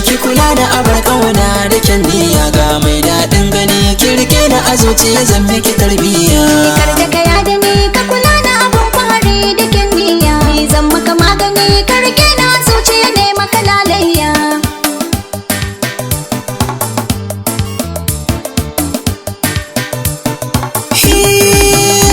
ki kula da abar kauna da kyan niyya ga mai daɗin gani kirke da a zuciya zan miki tarbiyya. Kar da kaya da ni ka kula da abun fahari da kyan niyya, ni zan maka magani karke na zuciya ne maka lalayya.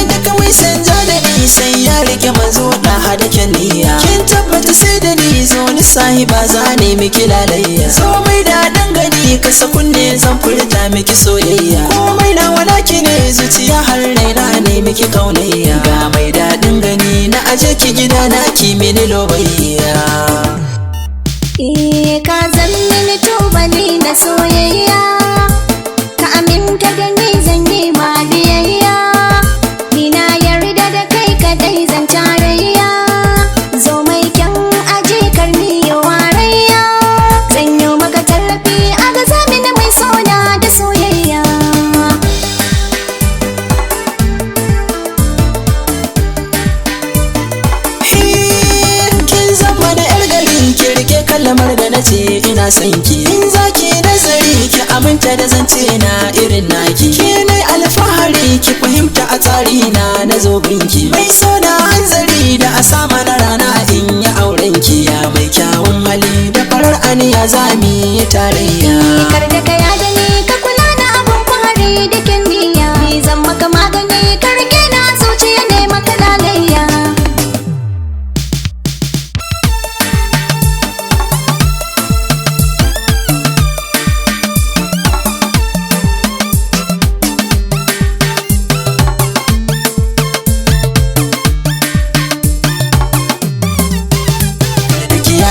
Daga mai sanja da ni sai ya rike mazo da hada kyan niyya. Kin tabbata sai da ni zo ni sahiba za ne miki lalayya. Zo mai daɗin gani kasa kunne zan furta miki soyayya. Komai na walaki ne zuciya har raina ne miki kaunayya. Ga mai daɗin gani na aje ki gida na ki mini lobayya. Ka zan mini tubali na soyayya, ka aminta da ni zan yi ma biyayya. Ni na yarda da kai kadai zan tarayya, zo mai kyan aje karni ya warayya. Zan yi maka tallafi a gaza mini mai sona da soyayya. Kin zama da yar gari ki rike kalmar da na ce ina son ki. In zaki nazari ki aminta da zance na irin naki. Ke ne alfahari ki fahimta a tsari na zobinki. Mai so da hanzari da a sama na rana in ya auren ki. Ya mai kyawun hali da farar aniya za mu yi tarayya. Kar da kaya da ni ka kula da abun fahari da kyan niyya, ni zan maka magani karke na zuciya ne maka lalayya.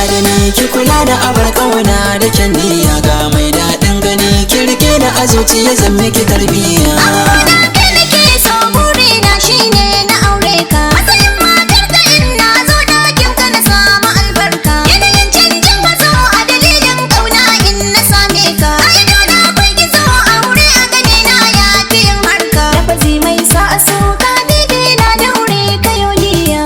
Da ni ki kula da abar kauna da kyan niyya ga mai daɗin gani kirke da a zuciya zan miki tarbiyya. Amma kai nake so burina shine na aure ka, matsayin matar ka in na zo dakin ka na samu albarka. Yanayin canjin faso a dalilin kauna in na same ka, a ido na akwai gizo aure a gani na ya fi yin harka. Lafazi mai sa a so ka bibi na daure ka yoliya.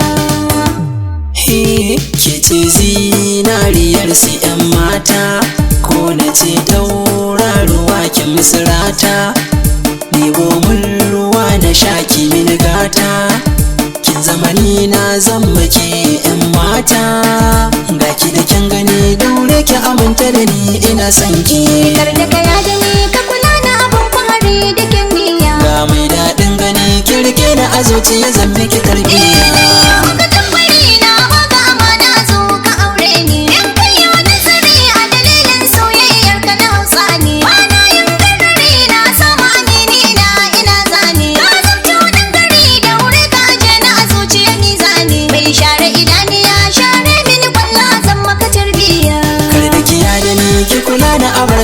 Ke ce zinariyar su 'yan mata, ko na ce tauraruwa ki misrata. Ɗebo mun ruwa na sha ki mini gata, kin zama ni na zan maki 'yan mata. Ga ki da kyan gani daure ki aminta da ni ina son ki. Kar da kaya da ni ka kula da abun fahari da kyan niyya, Ga mai daɗin gani kirke da a zuciya zan miki tarbiyya. ka tambari na baka amana zo ka aure ni. In kai yi nazari a dalilin soyayyar ka na hausa ne, bana yin gargari na sama amini na ina zane. Ka zamto dan gari da wuri ka aje na a zuciya ni zane. Bai share idaniya share mini kwalla zan maka tarbiyya. Kar da kiya da ni ki kula da abar